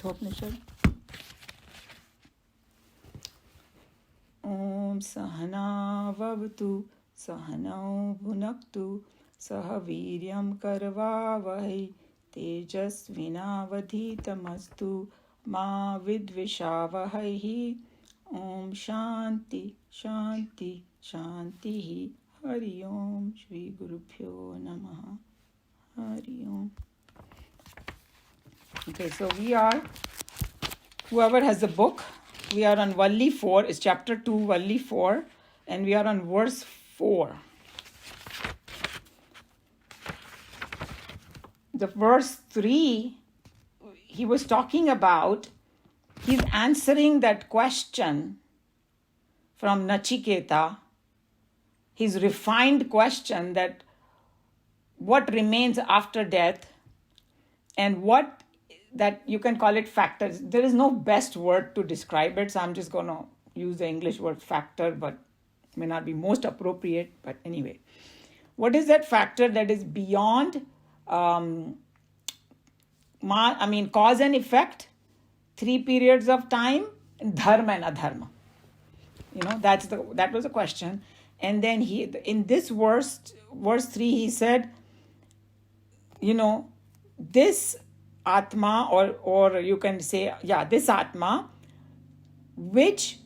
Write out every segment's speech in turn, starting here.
Kathoupanishad. Om Sahana Vavatu Sahanau Bhunaktu Saha Viryam Karvavahi Tejasvinavadhitamastu Ma Vidvishavahaihi. Om Shanti Shanti Shanti Hari Om Shri Gurubhyo Namaha. Hari Om. Okay, so we are, whoever has the book, we are on Valli 4, it's chapter 2, Valli 4, and we are on verse 4. The verse 3, he was talking about, he's answering that question from Nachiketa, his refined question that what remains after death and what that you can call it factors. There is no best word to describe it, so I'm just going to use the English word factor, but it may not be most appropriate. But anyway, what is that factor that is beyond cause and effect, 3 periods of time, and dharma and adharma? That was the question. And then he, in this verse 3, he said, this Atma, or you can say, this Atma, which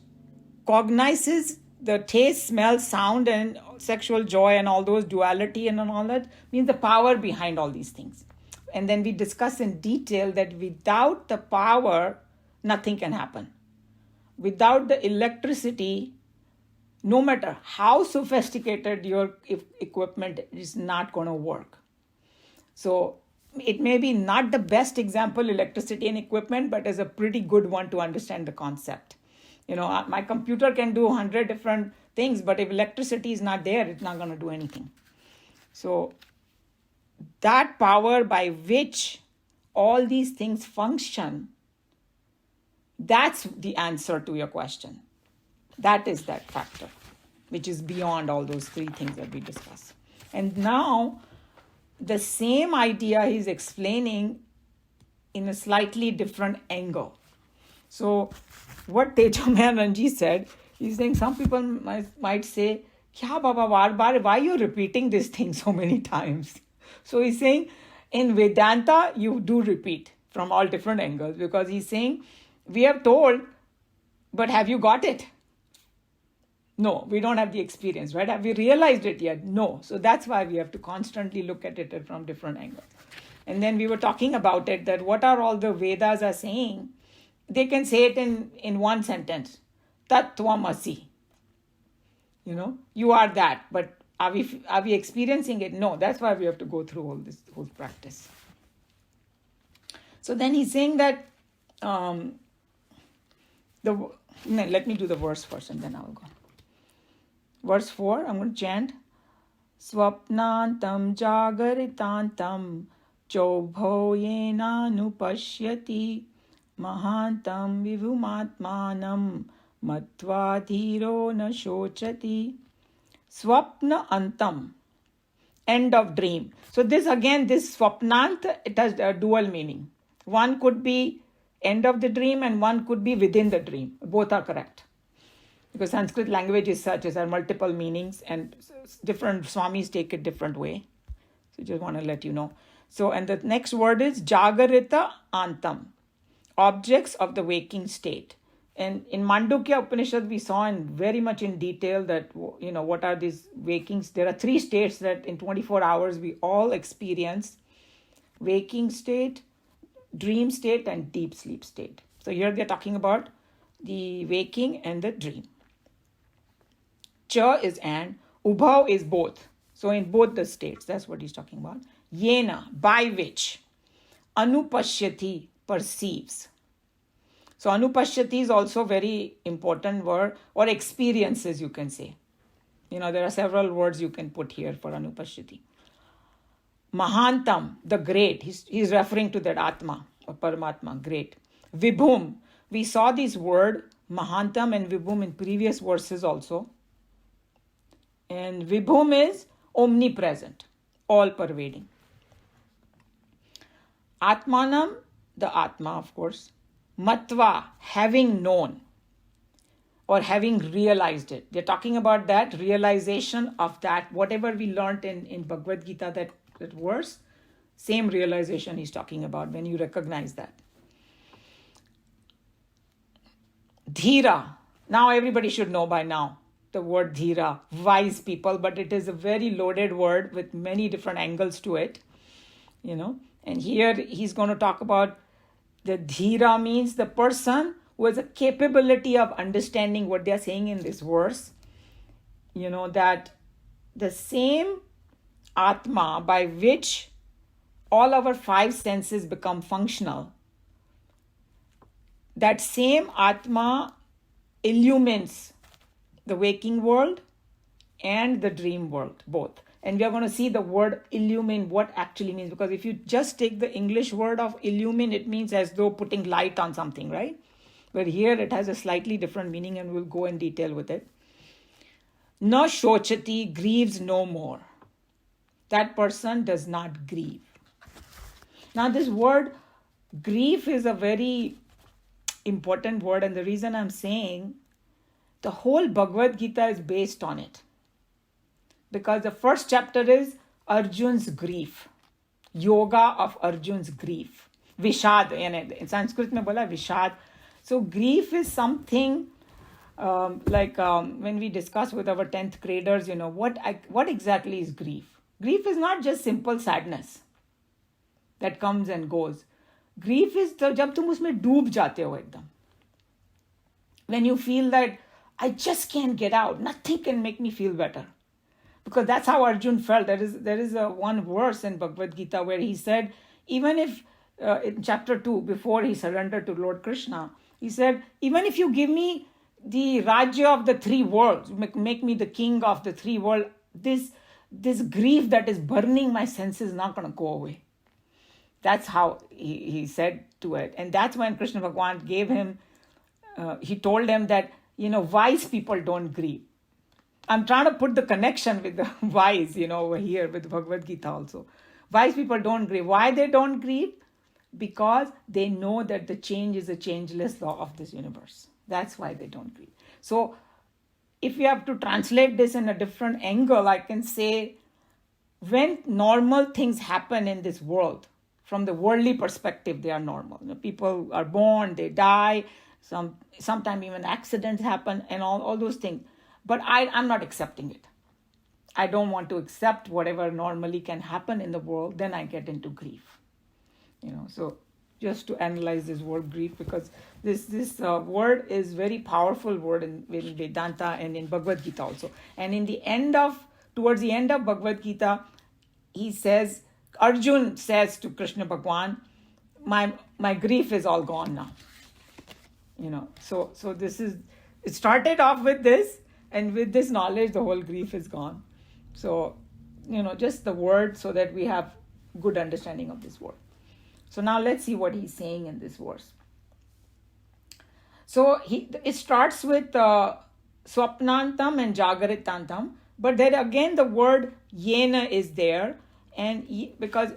cognizes the taste, smell, sound, and sexual joy, and all those duality and all that, means the power behind all these things. And then we discuss in detail that without the power, nothing can happen. Without the electricity, no matter how sophisticated your equipment is not going to work. So it may be not the best example, electricity and equipment, but is a pretty good one to understand the concept. My computer can do 100 different things, but if electricity is not there, it's not going to do anything. So that power by which all these things function, that's the answer to your question. That is that factor, which is beyond all those 3 things that we discussed. And now, the same idea he's explaining in a slightly different angle. So, what Tejamananji said, he's saying some people might say, Kya Baba Bar, why are you repeating this thing so many times? So he's saying, in Vedanta, you do repeat from all different angles, because he's saying, we have told, but have you got it? No, we don't have the experience, right? Have we realized it yet? No. So that's why we have to constantly look at it from different angles. And then we were talking about it, that what are all the Vedas are saying? They can say it in one sentence. Tat Tvamasi. You are that. But are we experiencing it? No. That's why we have to go through all this whole practice. So then he's saying that, let me do the verse first and then I'll go. Verse 4, I'm going to chant. Swapnantam jagaritantam chobho yena nupashyati mahantam vivumatmanam matva dhiro na shochati. Swapna antam, end of dream. So this swapnant, it has a dual meaning. One could be end of the dream and one could be within the dream. Both are correct. Because Sanskrit language is such, there are multiple meanings and different Swamis take it different way. So just want to let you know. So, and the next word is Jagarita Antam, objects of the waking state. And in Mandukya Upanishad, we saw very much in detail that, what are these wakings? There are 3 states that in 24 hours we all experience. Waking state, dream state, and deep sleep state. So here they're talking about the waking and the dream. Cha is and, Ubhav is both. So in both the states, that's what he's talking about. Yena, by which. Anupashyati, perceives. So anupashyati is also very important word, or experiences you can say. There are several words you can put here for anupashyati. Mahantam, the great. He's referring to that Atma, or Paramatma, great. Vibhum, we saw this word Mahantam and Vibhum in previous verses also. And Vibhum is omnipresent, all-pervading. Atmanam, the Atma, of course. Matva, having known or having realized it. They're talking about that realization of that, whatever we learned in Bhagavad Gita, that verse, same realization he's talking about when you recognize that. Dhira. Now everybody should know by now the word dhira, wise people, but it is a very loaded word with many different angles to it, And here he's going to talk about the dhira means the person who has a capability of understanding what they're saying in this verse. That the same Atma by which all our five senses become functional, that same Atma illumines the waking world and the dream world, both. And we are going to see the word illumine, what actually means. Because if you just take the English word of illumine, it means as though putting light on something, right? But here it has a slightly different meaning, and we'll go in detail with it. Na shochati, grieves no more. That person does not grieve. Now this word grief is a very important word, and the reason I'm saying the whole Bhagavad Gita is based on it. Because the first chapter is Arjun's grief, yoga of Arjun's grief. Vishad, in Sanskrit mein bola Vishad. So grief is something when we discuss with our 10th graders, what exactly is grief? Grief is not just simple sadness that comes and goes. Grief is जब तुम उसमें डूब जाते हो एकदम. When you feel that I just can't get out, nothing can make me feel better. Because that's how Arjun felt. There is one verse in Bhagavad Gita where he said, even if in chapter 2, before he surrendered to Lord Krishna, he said, even if you give me the Rajya of the three worlds, make me the king of the three worlds, this grief that is burning my senses is not going to go away. That's how he said to it. And that's when Krishna Bhagavan gave him, he told him that, wise people don't grieve. I'm trying to put the connection with the wise, over here with Bhagavad Gita also. Wise people don't grieve. Why they don't grieve? Because they know that the change is a changeless law of this universe. That's why they don't grieve. So if we have to translate this in a different angle, I can say when normal things happen in this world, from the worldly perspective, they are normal. People are born, they die, sometimes even accidents happen and all those things. But I'm not accepting it. I don't want to accept whatever normally can happen in the world. Then I get into grief. So just to analyze this word grief, because this word is very powerful word in Vedanta and in Bhagavad Gita also. And towards the end of Bhagavad Gita, Arjun says to Krishna Bhagwan, my grief is all gone now. So it started off with this. And with this knowledge, the whole grief is gone. So, just the word so that we have good understanding of this word. So now let's see what he's saying in this verse. So it starts with Swapnantam and Jagaritantam. But then again, the word Yena is there. And because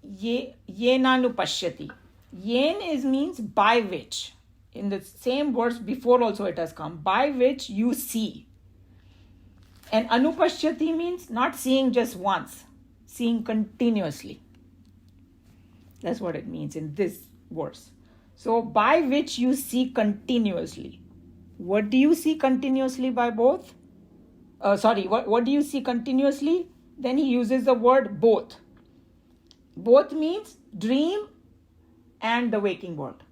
Yenanu Pashyati. Yen means by which. In the same verse before also it has come. By which you see. And anupashyati means not seeing just once, seeing continuously. That's what it means in this verse. So, by which you see continuously. What do you see continuously by both? What do you see continuously? Then he uses the word both. Both means dream and the waking world.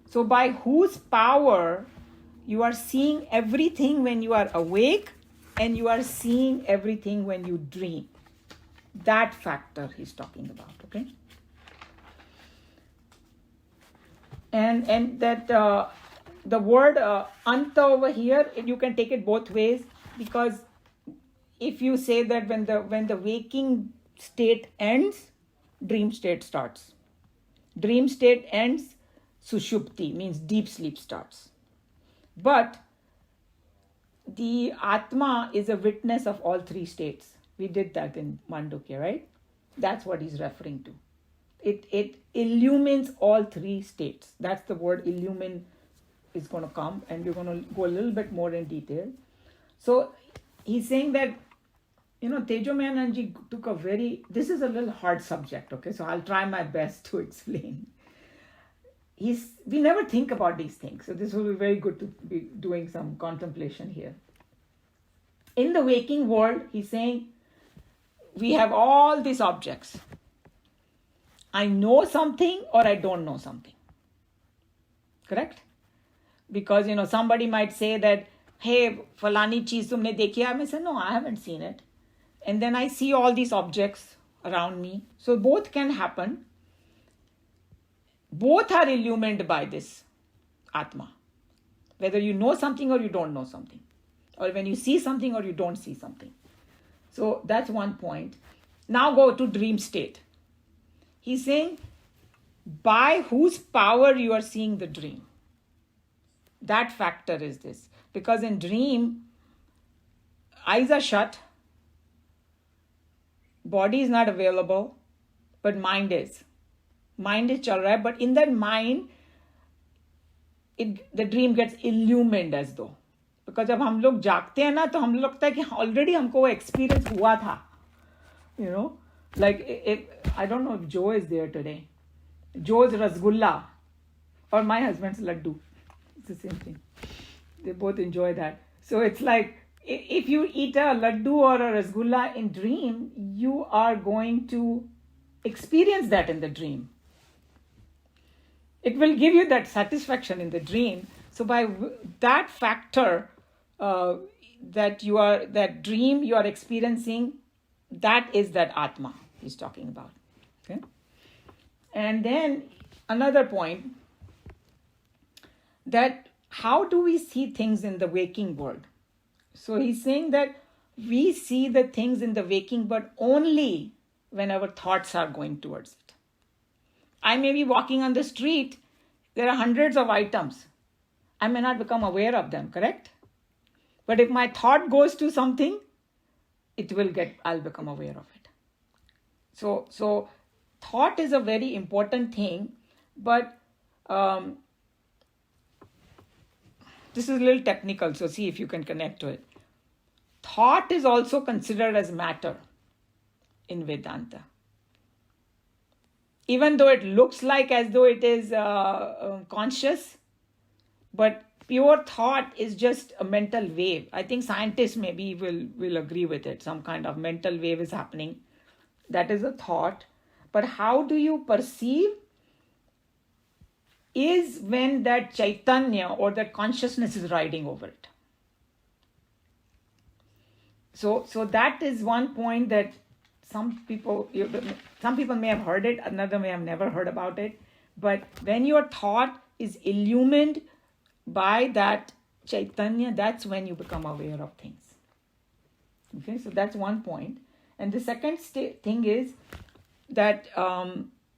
So, by whose power you are seeing everything when you are awake and you are seeing everything when you dream. That factor he's talking about, okay? And that the word anta over here, you can take it both ways, because if you say that when the waking state ends, dream state starts. Dream state ends, sushupti means deep sleep starts. But the Atma is a witness of all three states. We did that in Mandukya, right? That's what he's referring to. it illumines all three states. That's the word illumine is going to come, and we're going to go a little bit more in detail. So he's saying that, Tejomayananji took this is a little hard subject, okay? So I'll try my best to explain. We never think about these things. So this will be very good to be doing some contemplation here. In the waking world, he's saying, we have all these objects. I know something or I don't know something. Correct? Because, somebody might say that, hey, falani cheez tumne dekhi hai? I may say, no, I haven't seen it. And then I see all these objects around me. So both can happen. Both are illumined by this Atma. Whether you know something or you don't know something. Or when you see something or you don't see something. So that's one point. Now go to dream state. He's saying, by whose power you are seeing the dream. That factor is this. Because in dream, eyes are shut, body is not available, but mind is. Mind is chal raha hai, but in that mind, the dream gets illumined as though. Because जब हम लोग जागते हैं ना, तो हम लगता है कि already हमको वो experience हुआ था. I don't know if Joe is there today. Joe's rasgulla or my husband's laddu. It's the same thing. They both enjoy that. So it's like, if you eat a laddu or a rasgulla in dream, you are going to experience that in the dream. It will give you that satisfaction in the dream. So by that factor, that dream you are experiencing, that is that Atma he's talking about. Okay? And then another point, that how do we see things in the waking world? So he's saying that we see the things in the waking world only when our thoughts are going towards it. I may be walking on the street, there are hundreds of items. I may not become aware of them, correct? But if my thought goes to something, I'll become aware of it. So thought is a very important thing, but this is a little technical, so see if you can connect to it. Thought is also considered as matter in Vedanta. Even though it looks like as though it is conscious, but pure thought is just a mental wave. I think scientists maybe will agree with it. Some kind of mental wave is happening. That is a thought. But how do you perceive is when that chaitanya or that consciousness is riding over it. So that is one point that some people may have heard it, another may have never heard about it. But when your thought is illumined by that chaitanya, that's when you become aware of things. Okay, so that's one point. And the second thing is that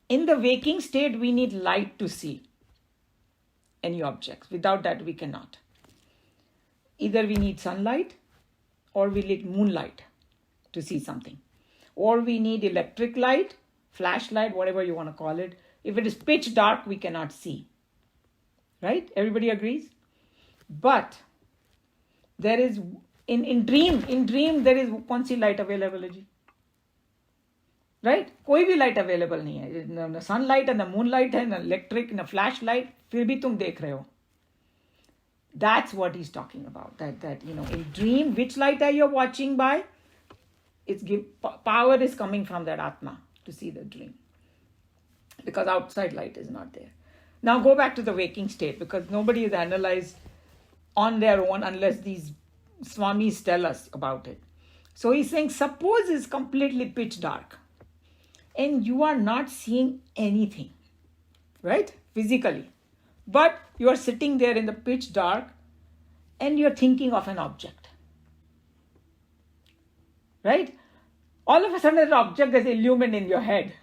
in the waking state, we need light to see any objects. Without that, we cannot. Either we need sunlight or we need moonlight to see something. Or we need electric light, flashlight, whatever you want to call it. If it is pitch dark, we cannot see. Right? Everybody agrees? But there is, in dream there is कौन सी light available है जी? Right? कोई भी light available नहीं है. The sunlight and the moonlight and the electric and the flashlight, फिर भी तुम देख रहे हो. That's what he's talking about. That in dream, which light are you watching by? Power is coming from that Atma to see the dream. Because outside light is not there. Now go back to the waking state, because nobody is analyzed on their own unless these Swamis tell us about it. So he's saying, suppose it's completely pitch dark and you are not seeing anything, right? Physically. But you are sitting there in the pitch dark and you're thinking of an object. Right? All of a sudden, an object is illumined in your head.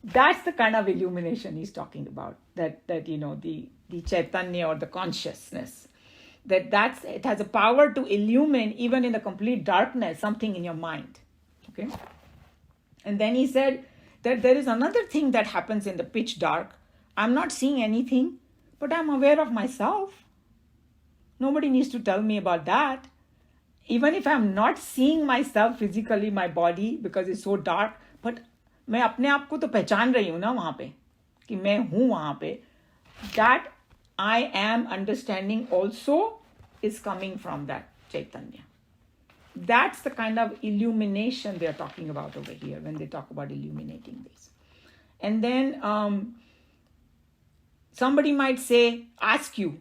That's the kind of illumination he's talking about. That the chaitanya or the consciousness. It has a power to illumine even in the complete darkness something in your mind. Okay? And then he said, that there is another thing that happens in the pitch dark. I'm not seeing anything, but I'm aware of myself. Nobody needs to tell me about that. Even if I'm not seeing myself physically, my body, because it's so dark, but मैं अपने आप को तो पहचान रही हूँ ना वहाँ पे, कि मैं हूँ वहाँ पे. That I am understanding also is coming from that Chaitanya. That's the kind of illumination they're talking about over here when they talk about illuminating this. And then somebody might say, ask you,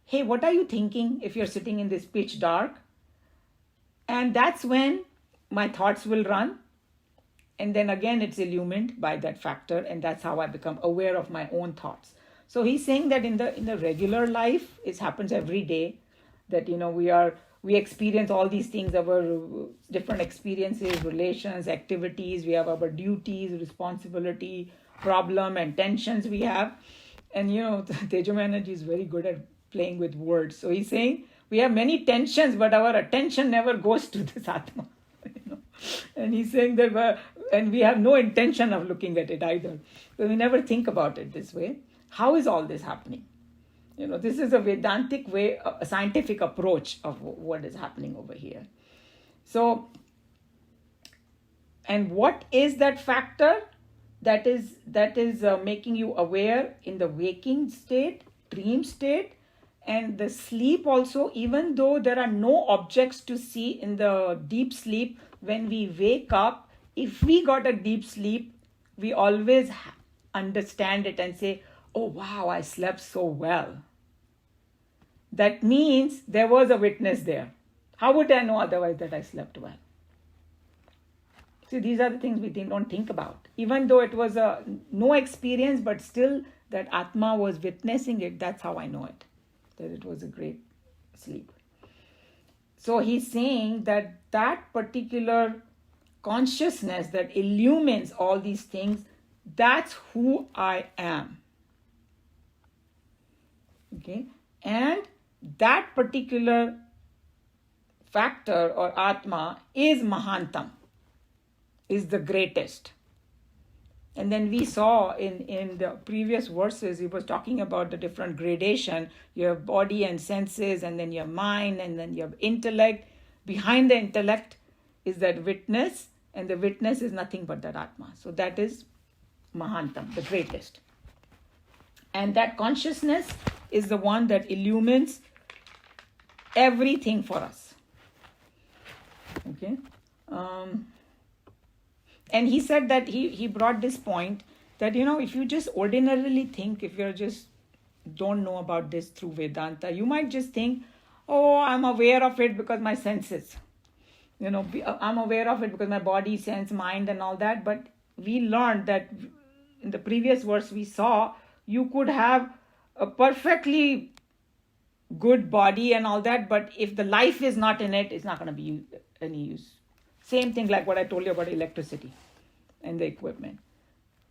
hey, what are you thinking if you're sitting in this pitch dark? And that's when my thoughts will run. And then again, it's illumined by that factor. And that's how I become aware of my own thoughts. So he's saying that in the regular life, it happens every day that, we experience all these things, our different experiences, relations, activities. We have our duties, responsibility, problem, and tensions we have. And, Tejoma energy is very good at playing with words. So he's saying we have many tensions, but our attention never goes to this Atma. And he's saying that, and we have no intention of looking at it either. So we never think about it this way. How is all this happening? This is a Vedantic way, a scientific approach of what is happening over here. So, and what is that factor that is making you aware in the waking state, dream state, and the sleep also? Even though there are no objects to see in the deep sleep, when we wake up, if we got a deep sleep, we always understand it and say, oh wow, I slept so well. That means there was a witness there. How would I know otherwise that I slept well? See, these are the things we don't think about. Even though it was no experience, but still that Atma was witnessing it, that's how I know it, that it was a great sleep. So he's saying that particular consciousness that illumines all these things, that's who I am. Okay? And that particular factor or Atma is Mahantam, is the greatest. And then we saw in the previous verses, he was talking about the different gradation. You have body and senses, and then you have mind, and then you have intellect. Behind the intellect is that witness, and the witness is nothing but that Atma. So that is Mahantam, the greatest. And that consciousness is the one that illumines everything for us. Okay? And he said that he brought this point that, if you just ordinarily think, if you just don't know about this through Vedanta, you might just think, oh, I'm aware of it because my senses. I'm aware of it because my body, sense, mind and all that. But we learned that in the previous verse we saw, you could have a perfectly good body and all that, but if the life is not in it, it's not going to be any use. Same thing like what I told you about electricity and the equipment.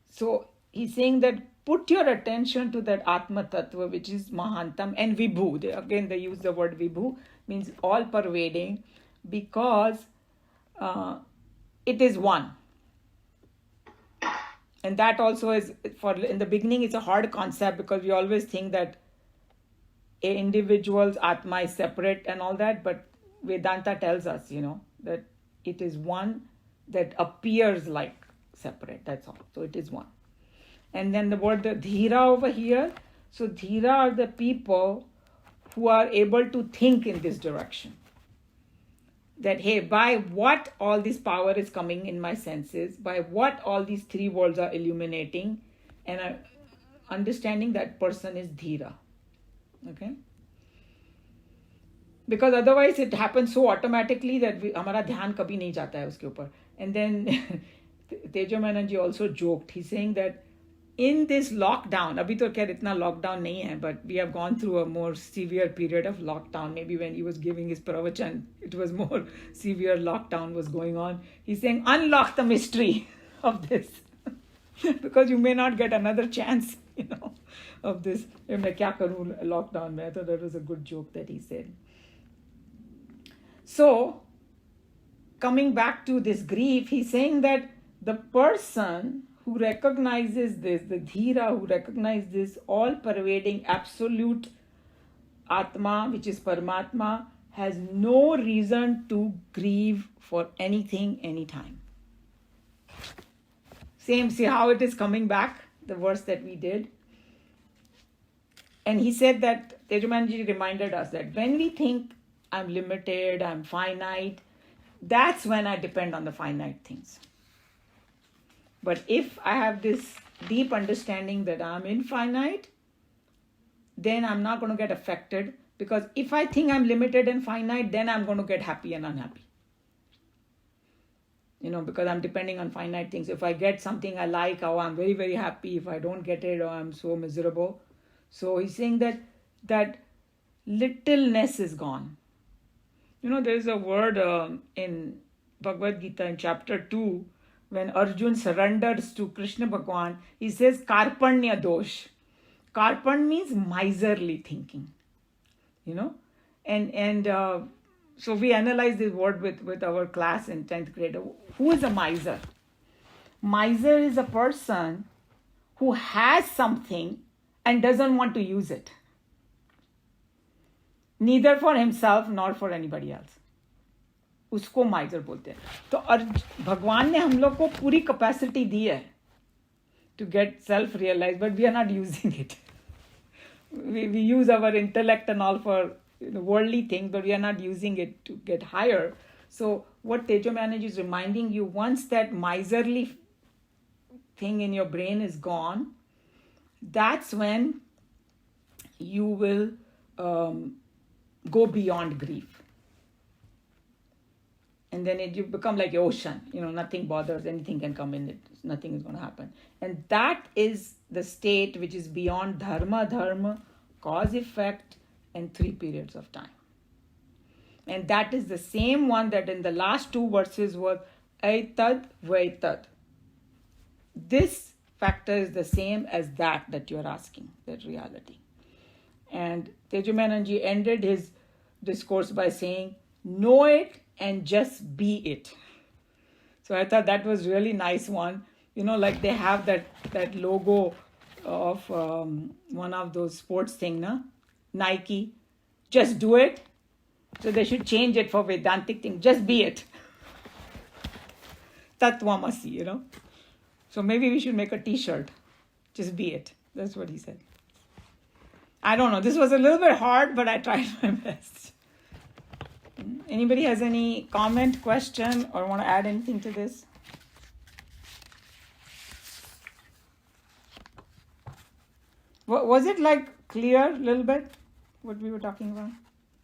So he's saying that put your attention to that Atma Tattva, which is Mahantam, and Vibhu. They use the word Vibhu, means all pervading, because it is one. And that also is, in the beginning, it's a hard concept because we always think that an individual's Atma is separate and all that, but Vedanta tells us, that it is one that appears like separate, that's all. So it is one. And then the word, the Dhira over here. So Dhira are the people who are able to think in this direction. That, hey, by what all this power is coming in my senses, by what all these three worlds are illuminating, and understanding that person is Dhira. Okay? Because otherwise it happens so automatically that हमारा ध्यान कभी नहीं जाता है उसके ऊपर. And then Tejo Menon also joked. He's saying that in this lockdown, अभी तो खैर इतना lockdown नहीं है, but we have gone through a more severe period of lockdown. Maybe when he was giving his pravachan, it was more severe lockdown was going on. He's saying, unlock the mystery of this. Because you may not get another chance, of this. मैं क्या करूँ lockdown में? I thought that was a good joke that he said. So, coming back to this grief, he's saying that the person who recognizes this, the Dhira who recognizes this all-pervading absolute Atma, which is Paramatma, has no reason to grieve for anything, anytime. Same, see how it is coming back, the verse that we did. And he said that, Tejamanji reminded us that when we think I'm limited, I'm finite, that's when I depend on the finite things. But if I have this deep understanding that I'm infinite, then I'm not going to get affected, because if I think I'm limited and finite, then I'm going to get happy and unhappy. Because I'm depending on finite things. If I get something I like, I'm very, very happy. If I don't get it, I'm so miserable. So he's saying that littleness is gone. There's a word in Bhagavad Gita in chapter 2, when Arjun surrenders to Krishna Bhagwan, he says karpanya dosh. Karpan means miserly thinking, and so we analyze this word with our class in 10th grade. Who is a miser? Miser is a person who has something and doesn't want to use it, neither for himself nor for anybody else. उसको माइजर बोलते हैं. तो भगवान ने हम लोग को पूरी कैपेसिटी दी है to get self-realized, but we are not using it. We use our intellect and all for worldly things, but we are not using it to get higher. So what Tejo Manage is reminding you, once that miserly thing in your brain is gone, that's when you will go beyond grief. And then you become like an ocean. Nothing bothers, anything can come in it. Nothing is going to happen. And that is the state which is beyond dharma, cause, effect, and 3 periods of time. And that is the same one that in the last 2 verses was aitad vaitad. This factor is the same as that you're asking, that reality. And Tejumananji ended his discourse by saying, know it and just be it. So I thought that was really nice one. Like they have that logo of one of those sports thing, Nike. Just do it. So they should change it for Vedantic thing. Just be it. Tattvamasi, So maybe we should make a t-shirt. Just be it. That's what he said. I don't know. This was a little bit hard, but I tried my best. Anybody has any comment, question, or want to add anything to this? Was it clear a little bit what we were talking about?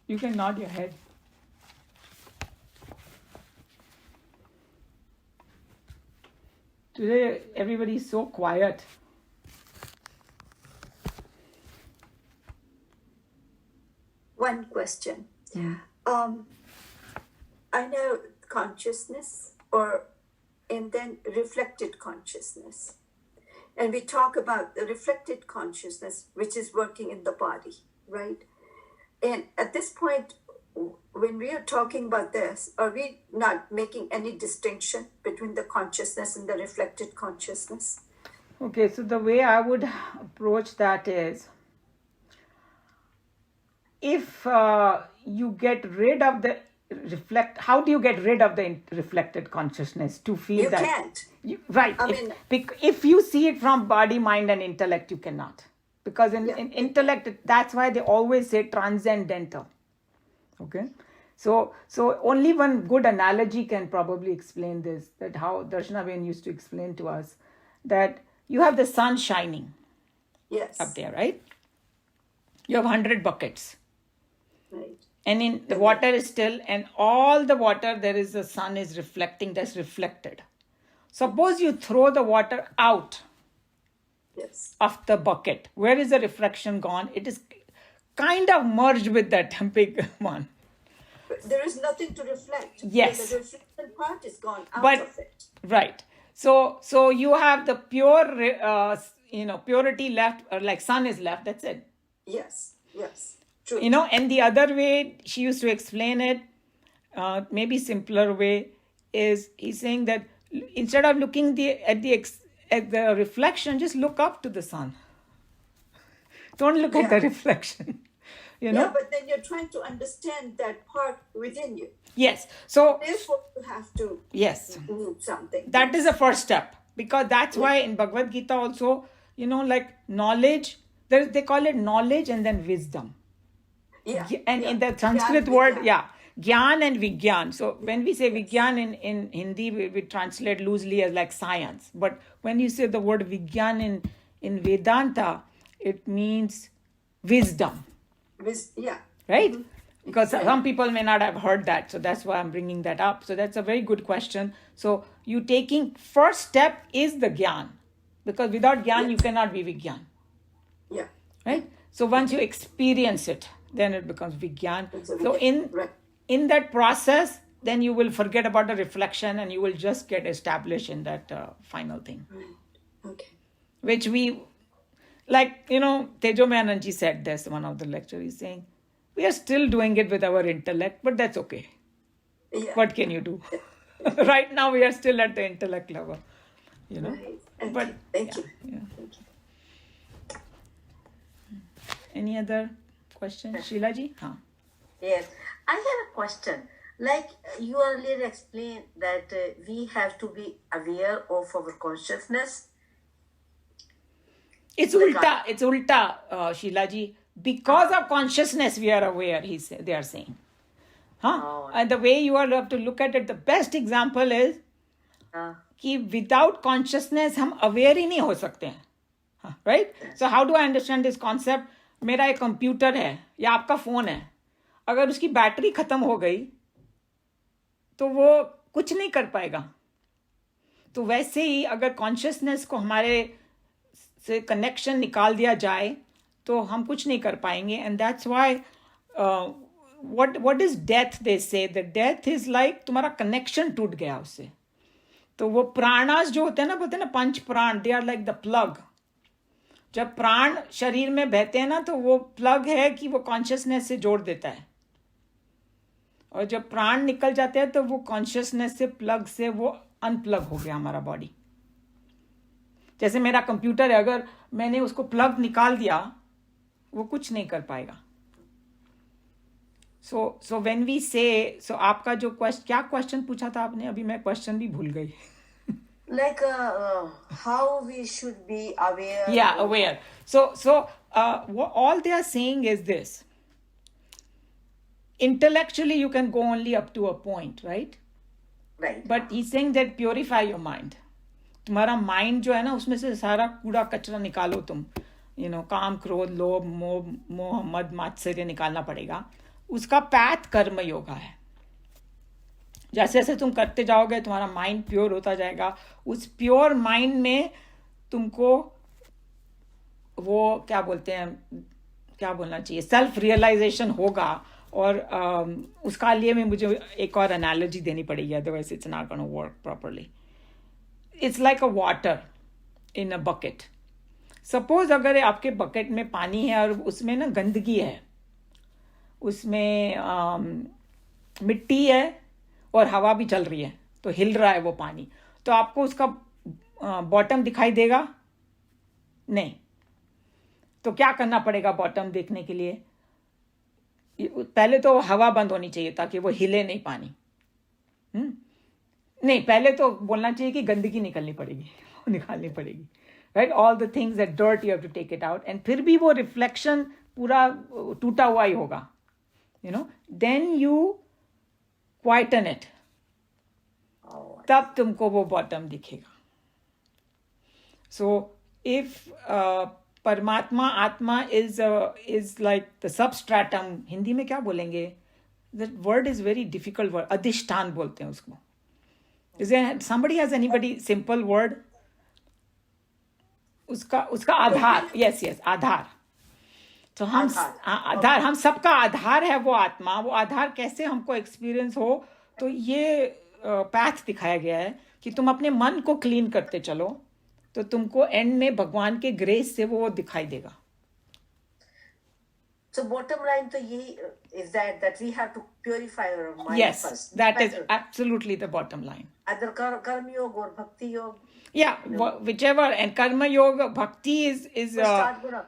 You can nod your head. Today everybody is so quiet. One question. I know consciousness and then reflected consciousness. And we talk about the reflected consciousness, which is working in the body, right? And at this point, when we are talking about this, are we not making any distinction between the consciousness and the reflected consciousness? Okay, so the way I would approach that is, if you get rid of the how do you get rid of the reflected consciousness to feel that? You can't. Right. If you see it from body, mind, and intellect, you cannot. Because in intellect, that's why they always say transcendental. Okay? So only one good analogy can probably explain this, that how Darshanaben used to explain to us, that you have the sun shining up there, right? You have 100 buckets. Right. And the water is still, and all the water, there is the sun is reflecting, that's reflected. Suppose you throw the water out of the bucket. Where is the reflection gone? It is kind of merged with that big one. But there is nothing to reflect. Yes. The reflection part is gone out of it. Right. So you have the pure, purity left, or like sun is left, that's it. Yes. True. And the other way she used to explain it, maybe simpler way, is he's saying that instead of looking at the at the reflection, just look up to the sun. Don't look at the reflection. Yeah, but then you're trying to understand that part within you. Yes. So Therefore, you have to need something. That is the first step, because that's why in Bhagavad Gita also, like knowledge, they call it knowledge and then wisdom. And in the Sanskrit word, Gyan and Vigyan. So when we say Vigyan in Hindi, we translate loosely as like science. But when you say the word Vigyan in Vedanta, it means wisdom. Right? Mm-hmm. Because some people may not have heard that. So that's why I'm bringing that up. So that's a very good question. So you taking first step is the Gyan. Because without Gyan, you cannot be Vigyan. Yeah. Right? So once you experience it, then it becomes Vigyan. So in that process, then you will forget about the reflection and you will just get established in that final thing. Right. Okay. Which we, like, Tejomayananji said this, one of the lecturers saying, we are still doing it with our intellect, but that's okay. Yeah. What can you do? Right now, we are still at the intellect level, Right. Thank you. Yeah. Any other questions, Sheila ji? Yes, I have a question. Like you earlier explained that we have to be aware of our consciousness. It's ulta, Sheila ji. Because of consciousness, we are aware, they are saying. And the way you all have to look at it, the best example is that without consciousness, हम aware ही नहीं हो सकते हैं. Right? So how do I understand this concept? मेरा एक computer है या आपका फोन है, अगर उसकी बैटरी खत्म हो गई तो वो कुछ नहीं कर पाएगा. तो वैसे ही अगर कॉन्शियसनेस को हमारे से कनेक्शन निकाल दिया जाए तो हम कुछ नहीं कर पाएंगे. And that's why what is death, they say the death is like तुम्हारा कनेक्शन टूट गया उससे. तो वो प्राणास जो होते हैं ना, बोलते हैं ना पंच प्राण, they are like the plug. जब प्राण शरीर में बहते हैं ना तो वो प्लग है कि वो कॉन्शियसनेस से जोड़ देता है. और जब प्राण निकल जाते हैं तो वो कॉन्शियसनेस से प्लग से वो अनप्लग हो गया हमारा बॉडी. जैसे मेरा कंप्यूटर है, अगर मैंने उसको प्लग निकाल दिया वो कुछ नहीं कर पाएगा. सो व्हेन वी से, सो आपका जो क्या क्वेश्चन पूछा था आपने, अभी मैं क्वेश्चन भी भूल गई. Like how we should be aware. Yeah, aware. So what all they are saying is this. Intellectually, you can go only up to a point, right? Right. But he's saying that purify your mind. तुम्हारा mind जो है ना, उसमें से सारा कूड़ा कचरा निकालो तुम. काम, क्रोध, लोभ, मोह, मद, मात्सर्य निकालना पड़ेगा. उसका पैथ कर्म योगा है. जैसे जैसे तुम करते जाओगे तुम्हारा माइंड प्योर होता जाएगा. उस प्योर माइंड में तुमको वो क्या बोलना चाहिए, सेल्फ रियलाइजेशन होगा. और उसका लिए में मुझे एक और एनालॉजी देनी पड़ेगी, otherwise it's not gonna work properly. It's like a water in a bucket. Suppose अगर आपके बकेट में पानी है और उसमें ना गंदगी है, उसमें मिट्टी है और हवा भी चल रही है, तो हिल रहा है वो पानी, तो आपको उसका बॉटम दिखाई देगा नहीं. तो क्या करना पड़ेगा बॉटम देखने के लिए? पहले तो हवा बंद होनी चाहिए ताकि वो हिले नहीं पानी. नहीं, पहले तो बोलना चाहिए कि गंदगी निकालनी पड़ेगी. Right? All the things that dirt you have to take it out. And फिर भी वो रिफ्लेक्शन पूरा टूटा हुआ ही होगा. देन यू क्वाइटन इट, तब तुमको वो बॉटम दिखेगा. सो इफ परमात्मा, आत्मा is like the substratum. Hindi में क्या बोलेंगे? That word is very difficult word. अधिष्ठान बोलते हैं उसको. Somebody has anybody simple word? उसका आधार. यस, आधार. तो आधार, हम सबका आधार है वो आत्मा. वो आधार कैसे हमको एक्सपीरियंस हो, तो ये पैथ दिखाया गया है कि तुम अपने मन को क्लीन करते चलो तो तुमको एंड में भगवान के ग्रेस से वो दिखाई देगा. So bottom line तो यही is that we have to purify our mind yes, first. That is absolutely the bottom line. either karma yoga or bhakti yoga. Yeah, whichever. And karma yoga, bhakti is Start gonna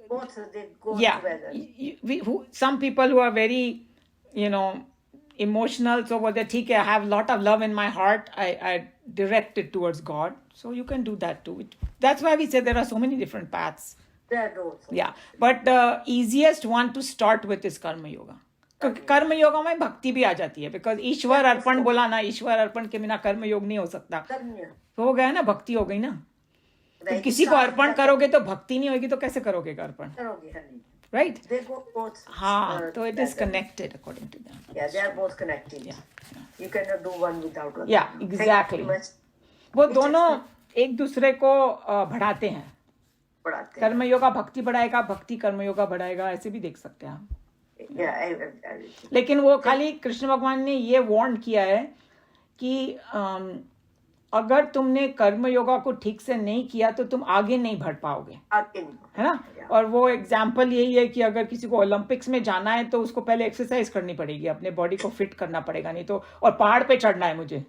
both they go yeah. together. Some people who are very, emotional, so what they think, I have a lot of love in my heart, I direct it towards God. So you can do that too. That's why we say there are so many different paths. There also. Yeah, but the easiest one to start with is karma yoga. क्योंकि कर्म योगा में भक्ति भी आ जाती है, because ईश्वर अर्पण बोला ना, ईश्वर अर्पण के बिना कर्म योग नहीं हो सकता. तो हो गया ना, भक्ति हो गई ना. तो किसी को अर्पण करोगे तो भक्ति नहीं होगी, तो कैसे करोगे अर्पण? Right? They go both. हाँ, तो it is connected according to them. Yeah, they are both connected. Yeah. You cannot do one without one. Yeah, exactly. वो दोनों एक दूसरे को बढ़ाते हैं. कर्म योगा भक्ति बढ़ाएगा, भक्ति कर्म योगा बढ़ाएगा, ऐसे भी देख सकते हैं हम. लेकिन वो खाली कृष्ण भगवान ने ये वार्न किया है कि अगर तुमने कर्म योगा को ठीक से नहीं किया तो तुम आगे नहीं बढ़ पाओगे, है ना. और वो एग्जाम्पल यही है कि अगर किसी को ओलंपिक्स में जाना है तो उसको पहले एक्सरसाइज करनी पड़ेगी, अपने बॉडी को फिट करना पड़ेगा, नहीं तो. और पहाड़ पे चढ़ना है मुझे,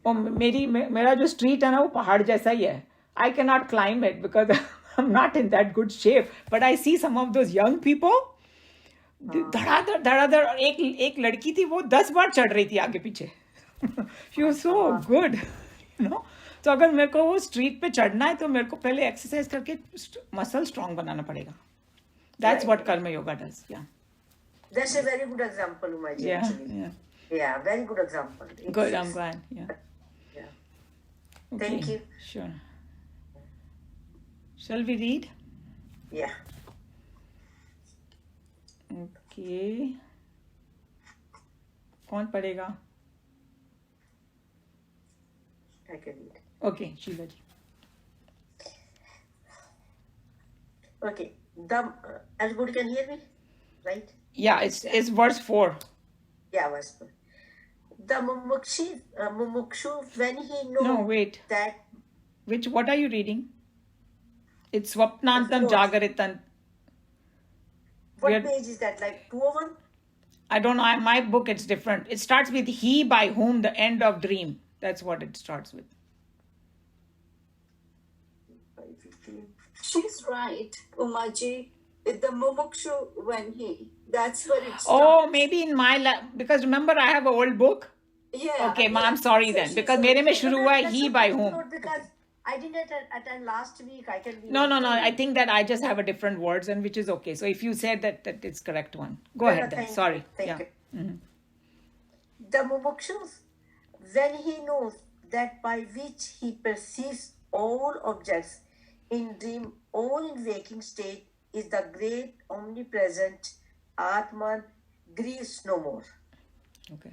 और मेरा जो स्ट्रीट है ना वो पहाड़ जैसा ही है. I can not climb it because I am not in that good shape, but I see some of those young people, धड़ाधड़. एक लड़की थी, वो 10 बार चढ़ रही थी आगे पीछे. शी वाज सो गुड, तो अगर मेरे को वो स्ट्रीट पे चढ़ना है तो मेरे को पहले एक्सरसाइज करके मसल स्ट्रांग बनाना पड़ेगा. दैट्स व्हाट कर्म योगा डज. या, that's a very good example, Umaji. Yeah, very good example. Good, I'm glad. Yeah. Okay. Thank you. Sure. Shall we read? Yeah. Okay. कौन पढ़ेगा? I can read. Okay, Sheila ji. Okay. Everybody can hear me, right? Yeah, it's verse 4. Yeah, verse 4. The mumukshu, when he knows No, wait. that. What are you reading? It's Swapnantam Jagaritan. What page is that? Like 201? I don't know. My book, it's different. It starts with he by whom the end of dream. That's what it starts with. 515. She's right, Umaji. The mumukshu when he. That's where it starts. Oh, maybe in my because remember I have an old book. Yeah. Okay, ma, I'm sorry then, because मेरे में शुरू हुआ है he by whom. Because I didn't attend last week. I can be. No. I think that I just have a different words, and which is okay. So if you said that it's correct one, go ahead then. Sorry. Thank you. Mm-hmm. The mumukshu, when he knows that by which he perceives all objects in dream or in waking state is the great omnipresent Atman, grieves no more. Okay.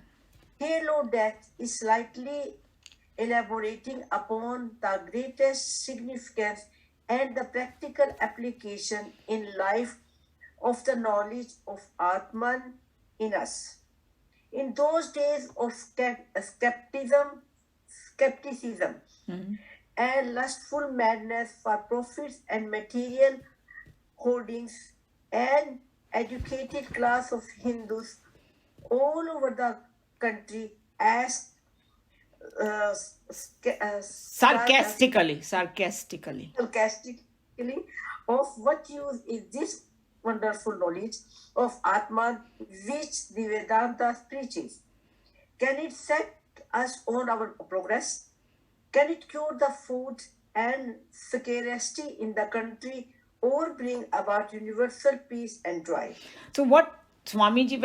Here Lord Death is slightly elaborating upon the greatest significance and the practical application in life of the knowledge of Atman in us. In those days of skepticism, and lustful madness for profits and material holdings, and educated class of Hindus all over the country asked sarcastically of what use is this wonderful knowledge of Atman which the Vedanta preaches? Can it set us on our progress? Can it cure the food and scarcity in the country or bring about universal peace and joy? So what Swamiji,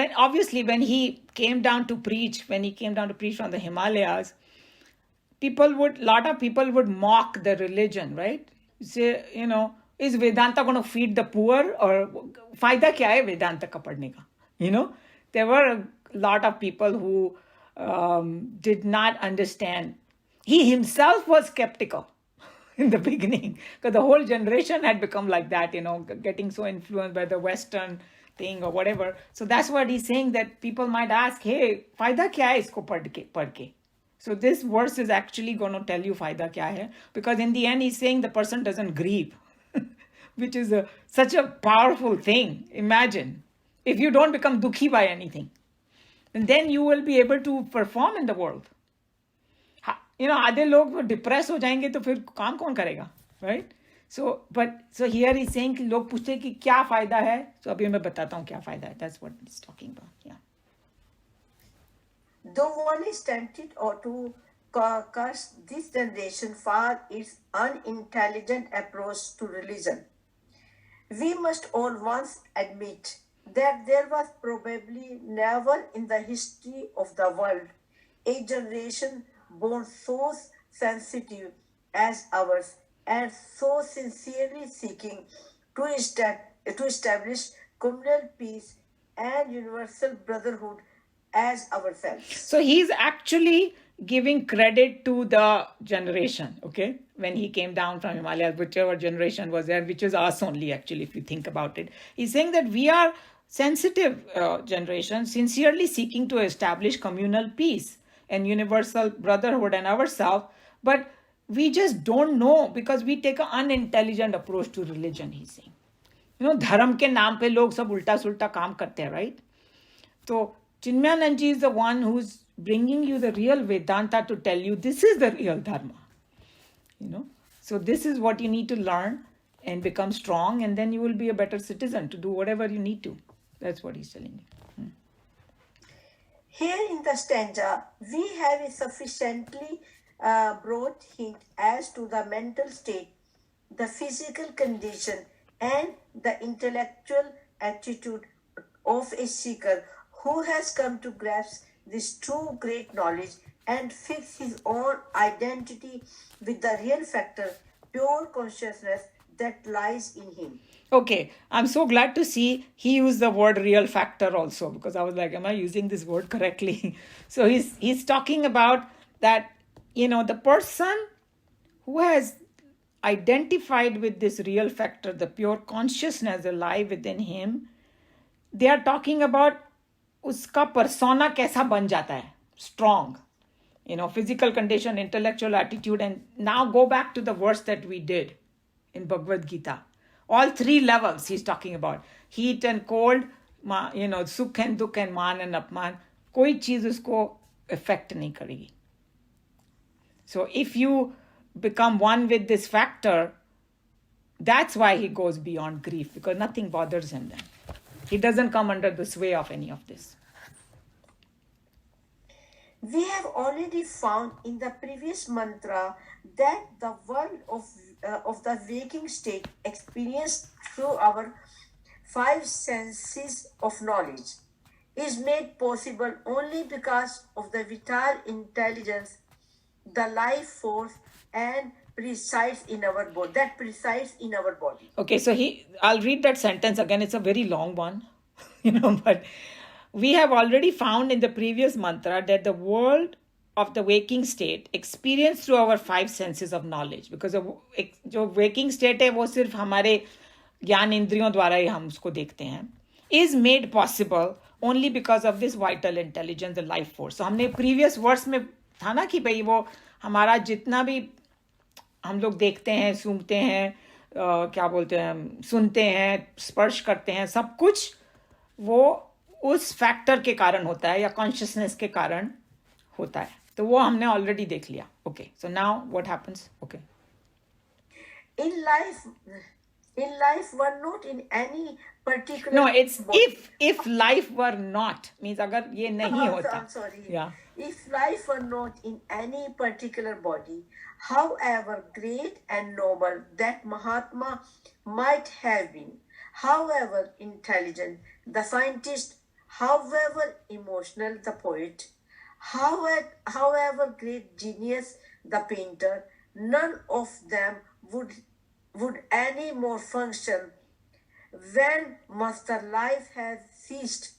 when he came down to preach from the Himalayas, lot of people would mock the religion, right? Say, is Vedanta going to feed the poor, or फायदा क्या है Vedanta का पढ़ने का? There were a lot of people who did not understand. He himself was skeptical in the beginning, because the whole generation had become like that, getting so influenced by the Western thing or whatever. So that's what he's saying, that people might ask, hey, फायदा क्या है इसको पढ़ के? So this verse is actually going to tell you फायदा क्या है, because in the end he's saying the person doesn't grieve, which is such a powerful thing. Imagine if you don't become dukhi by anything, and then you will be able to perform in the world. आधे लोग depress हो जाएंगे तो फिर काम कौन करेगा, right? So here is saying कि लोग पूछते हैं कि क्या फायदा है, तो अभी मैं बताता हूँ क्या फायदा है. That's what is talking about. या Though one is tempted or to curse this generation for its unintelligent approach to religion, we must all once admit that there was probably never in the history of the world a generation born so sensitive as ours and so sincerely seeking to establish communal peace and universal brotherhood as ourselves. So he's actually giving credit to the generation, okay? When he came down from Himalayas, whichever generation was there, which is us only, actually, if you think about it. He's saying that we are sensitive generation, sincerely seeking to establish communal peace and universal brotherhood and ourselves, but we just don't know because we take an unintelligent approach to religion, he's saying. धर्म के नाम पे लोग सब उल्टा सुल्टा काम करते हैं, right? So Chinmayanand ji is the one who's bringing you the real Vedanta to tell you this is the real Dharma. So this is what you need to learn and become strong, and then you will be a better citizen to do whatever you need to. That's what he's telling you. Here in the stanza, we have a sufficiently broad hint as to the mental state, the physical condition, and the intellectual attitude of a seeker who has come to grasp this true great knowledge and fix his own identity with the real factor, pure consciousness that lies in him. Okay, I'm so glad to see he used the word real factor also, because I was like, am I using this word correctly? So he's talking about that, the person who has identified with this real factor, the pure consciousness alive within him, they are talking about उसका persona कैसा बन जाता है, strong, physical condition, intellectual attitude. And now go back to the verse that we did in Bhagavad Gita. All three levels he's talking about. Heat and cold, sukh and dukh and मान and अपमान, कोई चीज उसको affect नहीं करेगी. So if you become one with this factor, that's why he goes beyond grief, because nothing bothers him then. He doesn't come under the sway of any of this. We have already found in the previous mantra that the world of the waking state experienced through our five senses of knowledge is made possible only because of the vital intelligence, the life force, and presides in our body. Okay, so I'll read that sentence again. It's a very long one, but we have already found in the previous mantra that the world of the waking state experienced through our five senses of knowledge, because जो waking state है वो सिर्फ हमारे ज्ञान इंद्रियों द्वारा ही हम उसको देखते हैं, is made possible only because of this vital intelligence, the life force. So हमने previous verse में था ना कि भाई वो हमारा जितना भी हम लोग देखते हैं, सूंघते हैं, क्या बोलते हैं, सुनते हैं, स्पर्श करते हैं, सब कुछ वो उस फैक्टर के कारण होता है या कॉन्शियसनेस के कारण होता है. तो वो हमने ऑलरेडी देख लिया. Okay, so now what happens? Okay, in life were not in any particular no, it's body. If life were not means अगर ये नहीं होता. I'm sorry. Yeah. If life were not in any particular body, however great and noble that Mahatma might have been, however intelligent the scientist, however emotional the poet, however great genius the painter, none of them would any more function when master life has ceased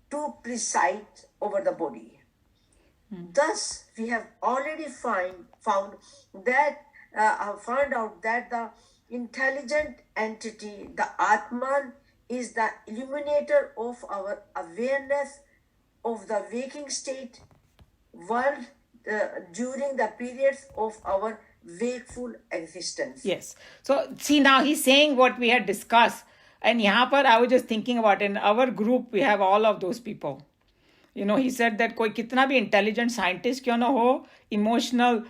to preside over the body. Thus, we have already found out that the intelligent entity, the Atman, is the illuminator of our awareness of the waking state world during the periods of our wakeful existence. Yes. So see, now he's saying what we had discussed, and यहाँ पर I was just thinking about, in our group we have all of those people. he said that कोई कितना भी intelligent scientist क्यों ना हो, emotional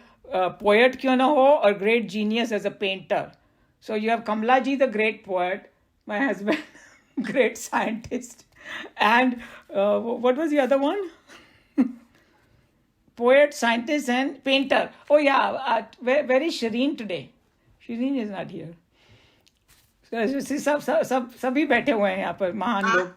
poet क्यों ना हो, or great genius as a painter. So you have Kamla ji, the great poet, my husband, great scientist, and what was the other one? Poet, scientist, and painter. Oh yeah, where is Shireen today? Shireen is not here. सभी बैठे हुए हैं यहाँ पर महान लोग.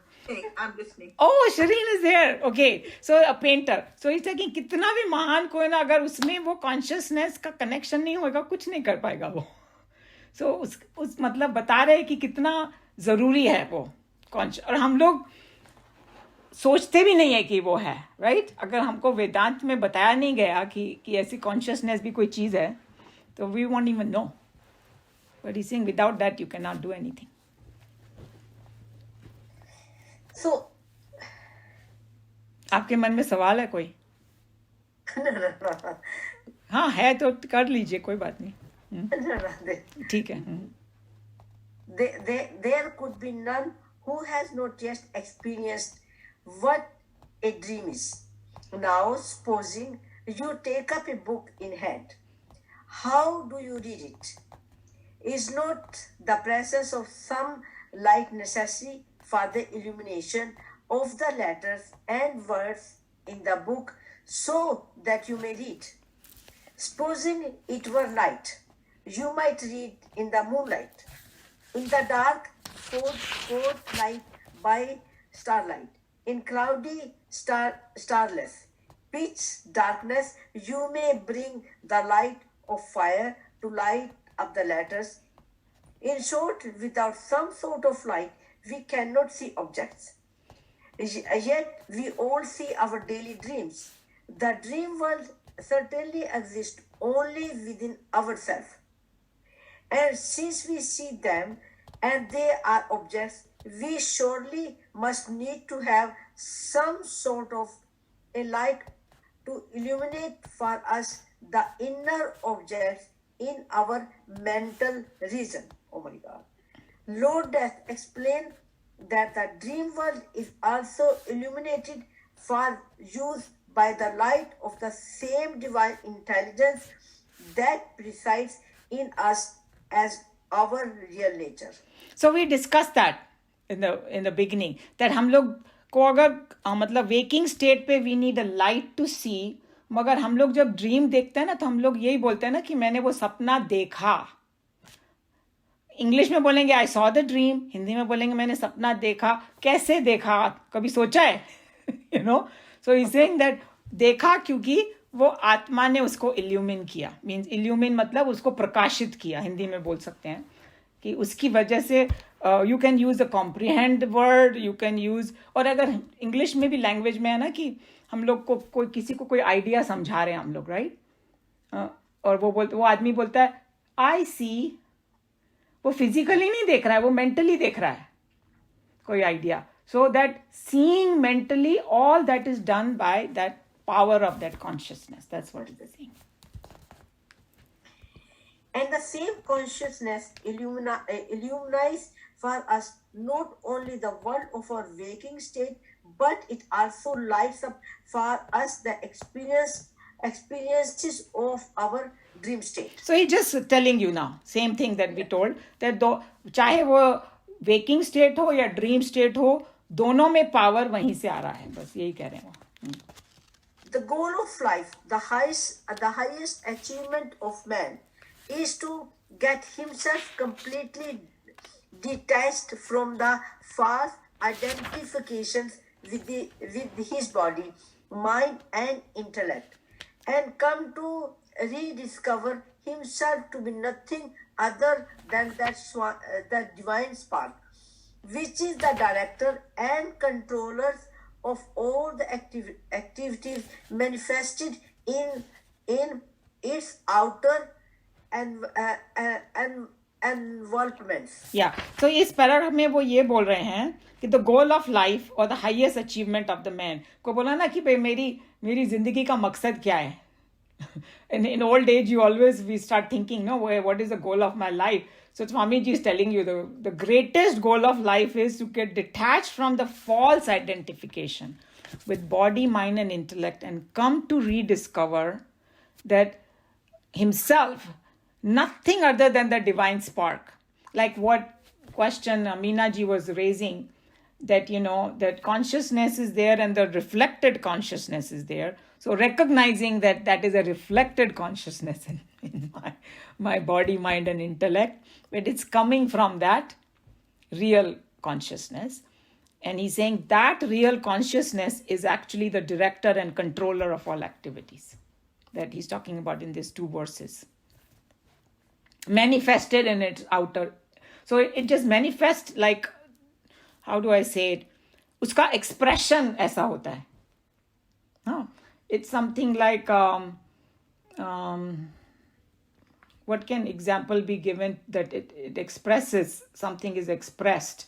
I'm listening. Oh, Shireen is there. Okay, so a painter. So he's saying कितना भी महान कोई ना, अगर उसमें वो consciousness का connection नहीं होगा, कुछ नहीं कर पाएगा वो. So उस मतलब बता रहे हैं कि कितना जरूरी है वो conscious. और हम लोग सोचते भी नहीं है कि वो है, right? अगर हमको वेदांत में बताया नहीं गया कि ऐसी consciousness भी कोई चीज है, तो we won't even know. But he's saying without that you cannot do anything. So, आपके मन में सवाल है कोई? हाँ है तो कर लीजिए, कोई बात नहीं. ठीक है. There could be none who has not yet experienced what a dream is. Now, supposing you take up a book in hand, how do you read it? Is not the presence of some light necessary for the illumination of the letters and words in the book so that you may read? Supposing it were light, you might read in the moonlight, in the dark, fourth light by starlight, in cloudy, starless, pitch darkness, you may bring the light of fire to light up the letters. In short, without some sort of light, we cannot see objects. Yet we all see our daily dreams. The dream world certainly exists only within ourselves. And since we see them and they are objects, we surely must need to have some sort of a light to illuminate for us the inner objects in our mental region. Oh my God. Lord Death explained that the dream world is also illuminated for use by the light of the same divine intelligence that presides in us as our real nature. So we discussed that in the beginning, that हम लोग को अगर मतलब waking state पे we need a light to see, मगर हम लोग जब ड्रीम देखते हैं ना तो हम लोग यही बोलते हैं ना कि मैंने वो सपना देखा. इंग्लिश में बोलेंगे I saw the dream, Hindi में बोलेंगे मैंने सपना देखा. कैसे देखा, कभी सोचा है? सो ही सेइंग दैट देखा क्योंकि वो आत्मा ने उसको इल्यूमिन किया. मीन्स इल्यूमिन मतलब उसको प्रकाशित किया, हिंदी में बोल सकते हैं कि उसकी वजह से you can use a comprehend word, you can use. और अगर इंग्लिश में भी लैंग्वेज में है ना कि हम लोग को किसी को कोई आइडिया समझा रहे हैं हम लोग, राइट? और वो आदमी बोलता है आई सी, वो फिजिकली नहीं देख रहा है, वो मेंटली देख रहा है कोई idea. So that seeing mentally, all that is done by that power of that consciousness. That's what it is saying. And the same consciousness illuminates for us not only the world of our waking state, but it also lights up for us the experiences of our dream state. So he's just telling you now, same thing that we told, that चाहे वो waking state हो या dream state हो, दोनों में power वहीं से आ रहा है. बस यही कह रहे हैं वो. The goal of life, the highest achievement of man, is to get himself completely detached from the false identifications with his body, mind, and intellect, and come to rediscover himself to be nothing other than that divine spark, which is the director and controller of all the activities manifested in its outer envelopments. Yeah. So इस paragraph में वो ये बोल रहे हैं कि the goal of life or the highest achievement of the man, को बोला ना कि भाई मेरी जिंदगी का मकसद क्या है. In old age we start thinking, no, what is the goal of my life? So Swamiji is telling you the greatest goal of life is to get detached from the false identification. with body, mind, and intellect and come to rediscover that himself, nothing other than the divine spark. Like what question Meena ji was raising, that, that consciousness is there and the reflected consciousness is there. So recognizing that that is a reflected consciousness in my body, mind, and intellect, but it's coming from that real consciousness. And he's saying that real consciousness is actually the director and controller of all activities that he's talking about in these two verses. Manifested in its outer. So it just manifests like, how do I say it? Uska expression aisa hota hai. No, it's something like, what can example be given that it expresses, something is expressed.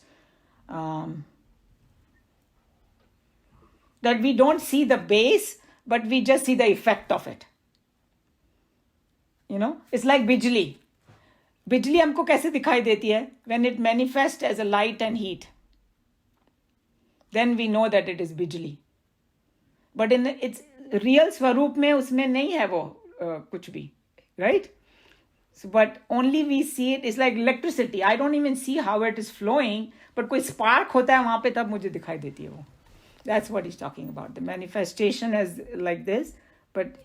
That we don't see the base, but we just see the effect of it. It's like bijli. Bijli हमको कैसे दिखाई देती है? When it manifests as a light and heat. Then we know that it is bijli. But in its real swaroop में उसमें नहीं है वो कुछ भी. Right? So, but only we see it. It's like electricity. I don't even see how it is flowing. But कोई spark होता है वहाँ पे तब मुझे दिखाई देती है वो. That's what he's talking about. The manifestation is like this. But,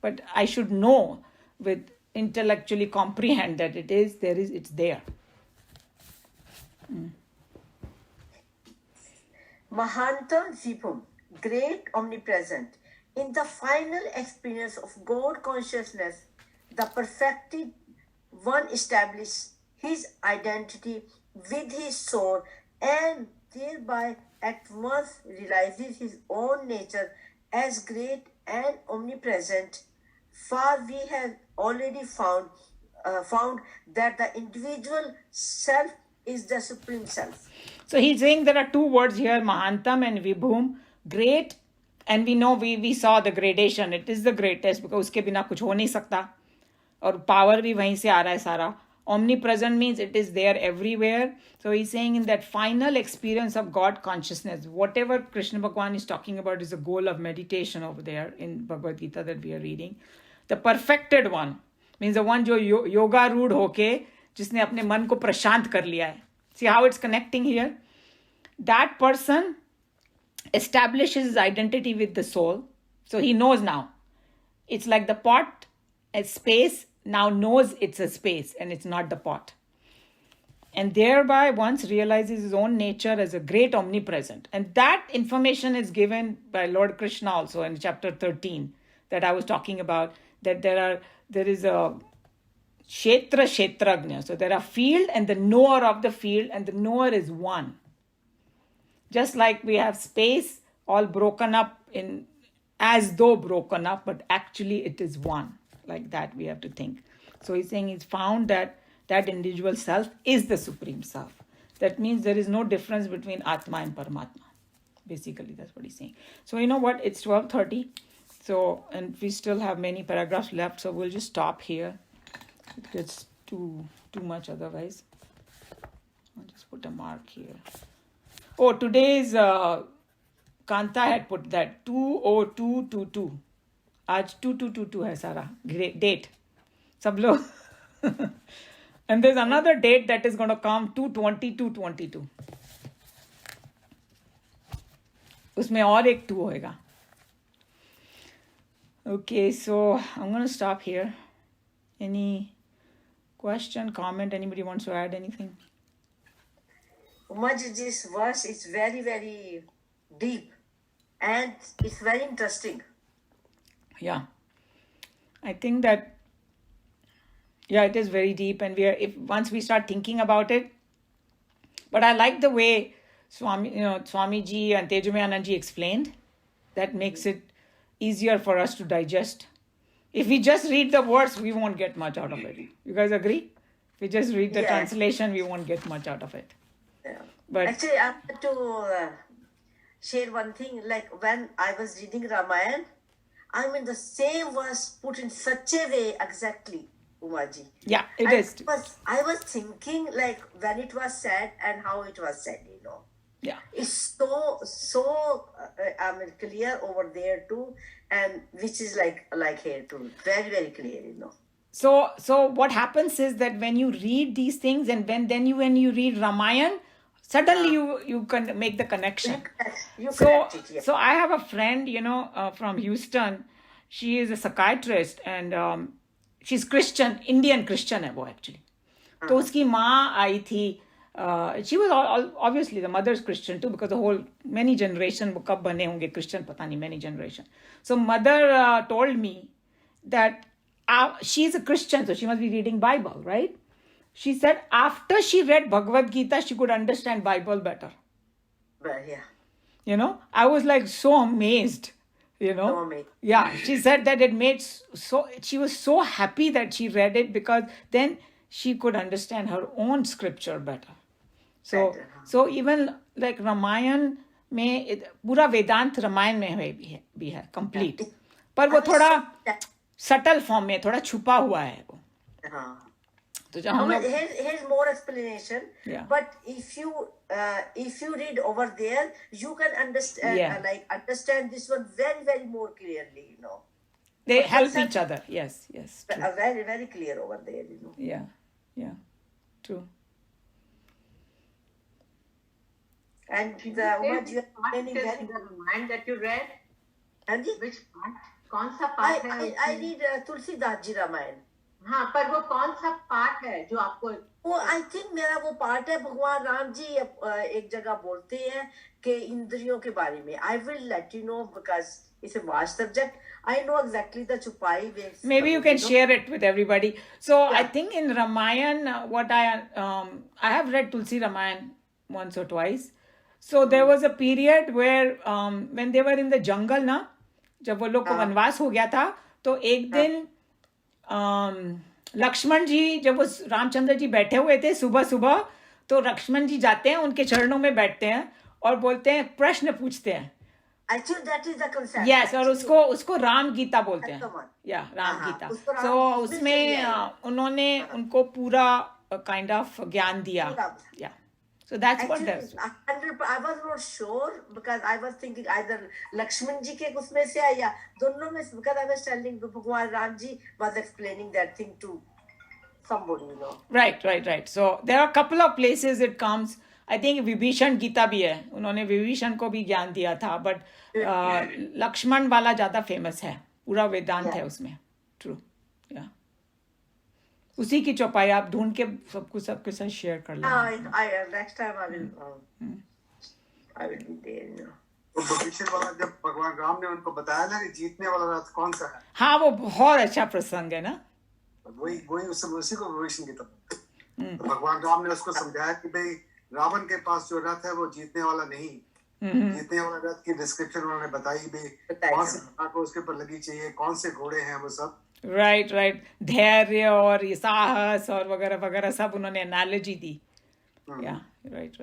but I should know with intellectually comprehend that it's there. Mahanta Vibhum, great omnipresent. In the final experience of God consciousness, the perfected one establishes his identity with his soul and thereby at once realizes his own nature as great and omnipresent. For we have already found that the individual self is the supreme self. So he's saying there are two words here, Mahantam and Vibhum, great, and we know we saw the gradation. It is the greatest because उसके बिना कुछ हो नहीं सकता, और power भी वहीं से आ रहा है सारा. Omnipresent means it is there everywhere. So he's saying in that final experience of God consciousness, whatever Krishna Bhagwan is talking about is the goal of meditation over there in Bhagavad Gita that we are reading. The perfected one means the one जो yoga रूढ़ होके जिसने अपने मन को प्रशांत कर लिया है. See how it's connecting here? That person establishes his identity with the soul. So he knows now. It's like the pot, a space, now knows it's a space and it's not the pot. And thereby once realizes his own nature as a great omnipresent. And that information is given by Lord Krishna also in chapter 13 that I was talking about, that there is a kshetragnya. So there are field and the knower of the field, and the knower is one. Just like we have space all broken up in as though broken up, but actually it is one. Like that we have to think. So he's saying he's found that individual self is the supreme self. That means there is no difference between Atma and Paramatma. Basically, that's what he's saying. So you know what? It's 12:30. So, and we still have many paragraphs left. So we'll just stop here. It gets too much otherwise. I'll just put a mark here. Oh, today's Kanta had put that 20222. आज 2222 है सारा date. सब लोग. And there's another date that is going to come 22222. उसमें और एक 2 होएगा. Okay, so I'm going to stop here. Any question, comment? Anybody wants to add anything? Umaj, this verse is very, very deep and it's very interesting. Yeah, I think that, it is very deep, and once we start thinking about it. But I like the way Swamiji and Tejomayanand ji explained. That makes it easier for us to digest. If we just read the words, we won't get much out of it. You guys agree? If we just read the translation, we won't get much out of it. Yeah. But actually, I have to share one thing. Like when I was reading Ramayana, I mean the same was put in such a way exactly, Umaji. Yeah, it is. I was thinking like when it was said and how it was said, Yeah. It's so clear over there too, and which is like here too, very very clear, you know. So what happens is that when you read these things, and when you read Ramayan, suddenly you can make the connection. You So connect it, yeah. so I have a friend, from Houston. She is a psychiatrist, and she's Christian, Indian Christian है वो actually. तो उसकी माँ आई थी. She was obviously the mother's Christian too, because the whole many generation वो कब बने होंगे Christian पता नहीं, many generation. So mother told me that she is a Christian, so she must be reading Bible, right? She said after she read Bhagavad Gita, she could understand Bible better. But yeah, I was like so amazed. So amazed. Yeah, she said that she was so happy that she read it, because then she could understand her own scripture better. Better, huh? So even like Ramayan में पूरा वेदांत रामायण में भी है complete, पर वो थोड़ा subtle form में, थोड़ा छुपा हुआ है वो. तो जब हम लोग Here's more explanation. Yeah. But if you read over there, you can understand understand this one very very more clearly, they But help there's each other. Yes, true. Very very clear over there, Yeah, true. And Did the you say what you which are part explaining is very in the Ramayana that you read? and Which part? कौन सा part है I read Tulsidas ji Ramayan. हाँ, पर वो कौन सा part है जो आपको वो आई थिंक मेरा वो पार्ट है. भगवान राम जी एक जगह बोलते हैं कि इंद्रियों के बारे में. I will let you know because it's a vast subject. I know exactly the chupai ways. Maybe you can share it with everybody. So I Yeah. think in Ramayan, what I have read Tulsi Ramayan once or twice. So there was a period where when they were in the jungle ना, जब वो लोग को वनवास हो गया था, तो एक दिन लक्ष्मण जी, जब वो रामचंद्र जी बैठे हुए थे सुबह सुबह, तो लक्ष्मण जी जाते हैं उनके चरणों में बैठते हैं और बोलते हैं, प्रश्न पूछते हैं. Actually, that is the concept. Yes, और उसको राम गीता बोलते हैं. या राम गीता. So उसमें उन्होंने उनको पूरा kind of ज्ञान दिया. Yeah. So that's what Actually, there's. I was not sure because I was thinking either Lakshman ji के उसमें से है या दोनों में, because I was telling भगवान Ram ji was explaining that thing to somebody, Right. So there are a couple of places it comes. I think Vibhishan Gita भी है. उन्होंने विभीषण को भी ज्ञान दिया था, but लक्ष्मण वाला ज्यादा फेमस है. पूरा वेदांत है उसमें. True. Yeah. उसी की चौपाई आप ढूंढ के सबके साथ शेयर कर लेना. Next time I will be there, तो विभीषण वाला जब भगवान राम ने उनको बताया ना कि जीतने वाला रथ कौन सा है, हाँ, वो बहुत अच्छा प्रसंग है ना. वही उसी को विभीषण की तरफ तो भगवान राम ने उसको समझाया कि भाई रावण के पास जो रथ है वो जीतने वाला नहीं. जीतने वाला रथ की डिस्क्रिप्शन उन्होंने बताई भी, कौन से को उसके ऊपर लगी चाहिए, कौन से घोड़े हैं वो सब. राइट. धैर्य और ये साहस और वगैरह वगैरह सब उन्होंने एनालॉजी दी. या राइट.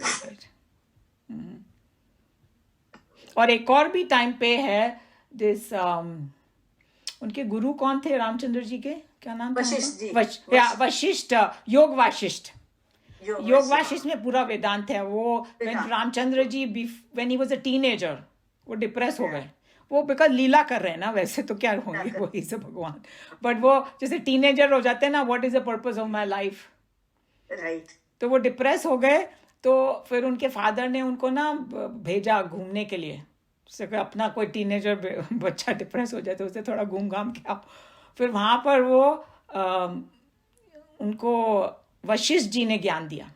और एक और भी टाइम पे है दिस उनके गुरु कौन थे रामचंद्र जी के, क्या नाम था? वशिष्ठ जी. वशिष्ठ. योग वाशिष्ठ में पूरा वेदांत है. वो Ramchandra ji when he was a teenager वो डिप्रेस हो गए. वो बिकॉज लीला कर रहे हैं ना, वैसे तो क्या होंगे वही से भगवान, बट वो जैसे टीनेजर हो जाते हैं ना, what is the purpose of my life. Right. तो वो डिप्रेस हो गए. तो फिर उनके फादर ने उनको ना भेजा घूमने के लिए. अपना कोई टीनेजर बच्चा डिप्रेस हो जाए तो उसे थोड़ा घूम घाम के आओ. फिर वहां पर वो उनको वशिष्ठ जी ने ज्ञान दिया.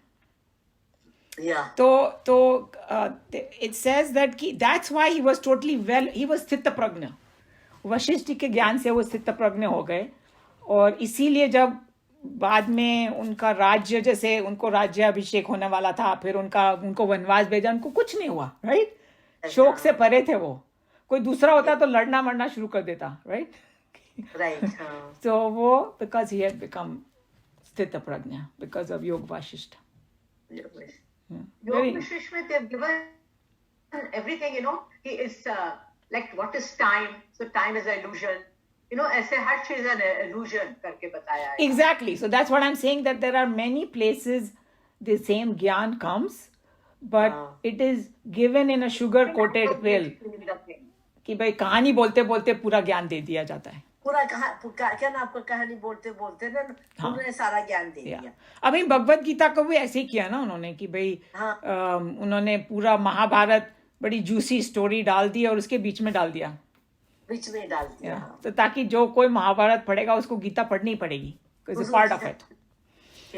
तो it says that that's why he was totally he was स्थित प्रज्ञ. वशिष्ठ जी के ज्ञान से वो स्थित प्रज्ञ हो गए. और इसीलिए जब बाद में उनका राज्य, जैसे उनको राज्य अभिषेक होने वाला था, फिर उनको वनवास भेजा, उनको कुछ नहीं हुआ. राइट. शोक से परे थे वो. कोई दूसरा होता तो लड़ना मरना शुरू कर देता. राइट. तो वो बिकॉज ही हैड बिकम स्थित प्रज्ञ बिकॉज ऑफ योग वाशिष्ठ. Yoga Vashisht में they've given everything, he is like what is time, so time is an illusion, ऐसे हर चीज an illusion करके बताया है. Exactly. So that's what I'm saying, that there are many places the same gyan comes, but it is given in a sugar coated pill कि भाई कहानी बोलते बोलते पूरा ज्ञान दे दिया जाता है. पूरा क्या ना आपको कहानी बोलते बोलते ना उन्होंने सारा ज्ञान दे दिया. अभी भगवत गीता को भी ऐसे ही किया ना उन्होंने कि भाई उन्होंने पूरा महाभारत बड़ी जूसी स्टोरी डाल दी और उसके बीच में डाल दिया. बीच में डाल दिया. तो ताकि जो कोई महाभारत पढ़ेगा उसको गीता पढ़नी पड़ेगी, इट्स पार्ट ऑफ इट.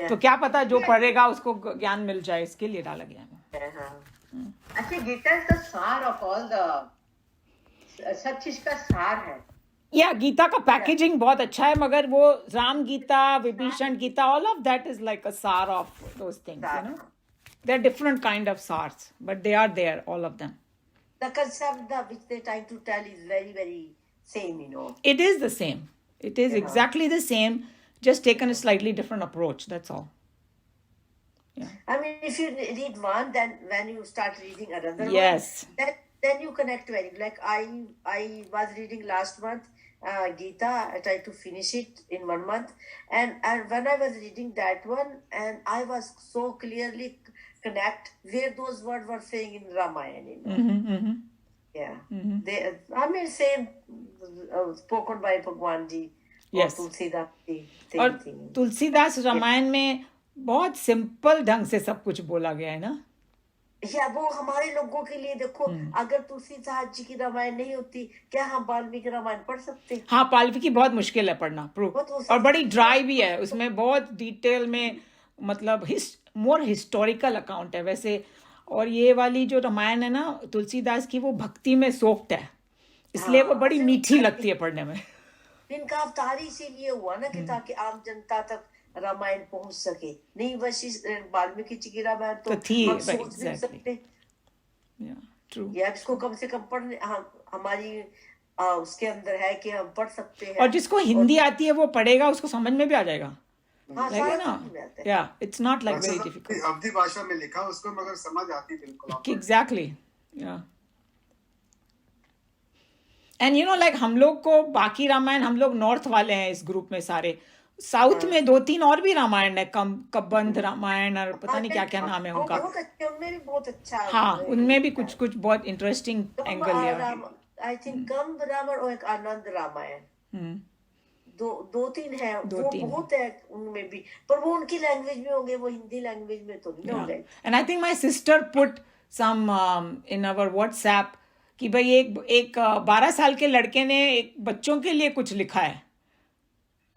तो क्या पता जो पढ़ेगा उसको ज्ञान मिल जाए, इसके लिए डाला गया. Actually, Gita is the सार of all the, सब चीज का सार है. या गीता का पैकेजिंग बहुत अच्छा है, मगर वो Ram Gita, Vibhishan Gita, all of that is like a sort of those things, you know. They are different kind of sorts, but they are there, all of them. The concept which they try to tell is very, very same, you know. It is the same. It is exactly the same, just taken a slightly different approach. That's all. Yeah. I mean, if you read one, then when you start reading another Yes. one, then you connect very. Like I was reading last month Geeta. I tried to finish it in 1 month, and when I was reading that one, and I was so clearly connect where those words were saying in Ramayana. You know? Yeah. They, I mean, same spoken by Bhagwan ji. Yes. Tulsidas ji. और तुलसीदास रामायण में बहुत simple ढंग से सब कुछ बोला गया है ना. या वो हमारे लोगों के लिए देखो, अगर तुलसीदास जी की रामायण नहीं होती, क्या हम वाल्मीकि रामायण पढ़ सकते? हाँ, वाल्मीकि बहुत मुश्किल है पढ़ना, और बड़ी ड्राई भी है. उसमें बहुत डिटेल में, मतलब मोर हिस्टोरिकल अकाउंट है वैसे. और ये वाली जो रामायण है ना तुलसीदास की, वो भक्ति में सोक्ड है, इसलिए वो बड़ी मीठी लगती है पढ़ने में. इनका अवतार इसीलिए हुआ ना कि ताकि आम जनता तक रामायण पहुंच सके. नहीं वशिष्ठ वाल्मीकि जी की रामायण तो थी, हम सोच नहीं सकते. ट्रू. या इसको कम से कम पढ़ने हमारी उसके अंदर है कि हम पढ़ सकते हैं. और जिसको हिंदी आती है वो पढ़ेगा, उसको समझ में भी आ जाएगा. हाँ, Yeah, it's not like very difficult. अवधी भाषा में लिखा उसको, मगर समझ आती बिल्कुल. Exactly. Yeah. And you know, like हम लोग को बाकी रामायण, हम लोग नॉर्थ वाले हैं इस ग्रुप में सारे. साउथ में 2-3 और भी रामायण है, कबंध रामायण और पता नहीं क्या क्या नाम है उनका. उनमें भी बहुत अच्छा. हाँ, उनमें भी कुछ कुछ बहुत इंटरेस्टिंग एंगल है. आई थिंक कंब रामायण और एक आनंद रामायण, 2-3 है. वो बहुत है उनमें भी, पर वो उनकी लैंग्वेज में होंगे, वो हिंदी लैंग्वेज में तो नहीं होंगे. And I think my sister put some in our WhatsApp कि भाई एक 12 साल के लड़के ने एक बच्चों के लिए कुछ लिखा है.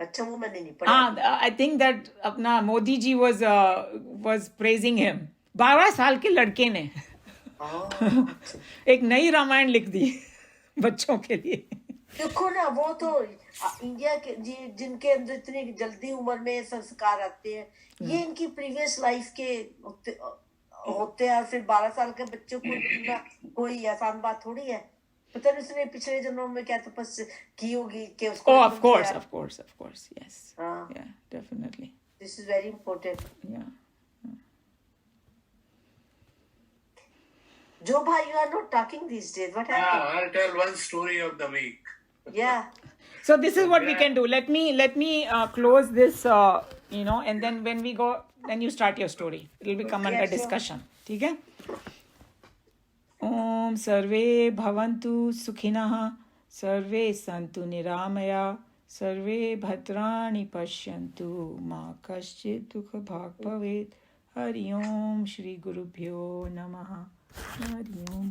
अच्छा, वो मैंने नहीं पढ़ा. हाँ, आई थिंक दैट अपना Modi ji was praising him. 12 साल के लड़के ने एक नई रामायण लिख दी बच्चों के लिए. देखो ना, वो तो इंडिया के जिनके अंदर इतनी जल्दी उम्र में संस्कार आते हैं, ये इनकी प्रीवियस लाइफ के होते हैं. फिर 12 साल के बच्चों को लिखना कोई आसान बात थोड़ी है. पता नहीं उसने पिछले जन्मों में क्या तपस्या की होगी कि उसको. Of course, yes. Yeah definitely. This is very important. Yeah Joe bhai, you are not talking these days. What happened? I'll tell one story of the week. Yeah. So this is what we can do. Let me close this, and then when we go, then you start your story. It will become under discussion. ठीक है? ओम सर्वे भवन्तु सुखिनः, सर्वे सन्तु निरामया, सर्वे भद्राणि पश्यन्तु, मा कश्चित् दुःखभाग् भवेत्. हरि ओम श्री गुरुभ्यो नमः. हरि ओम.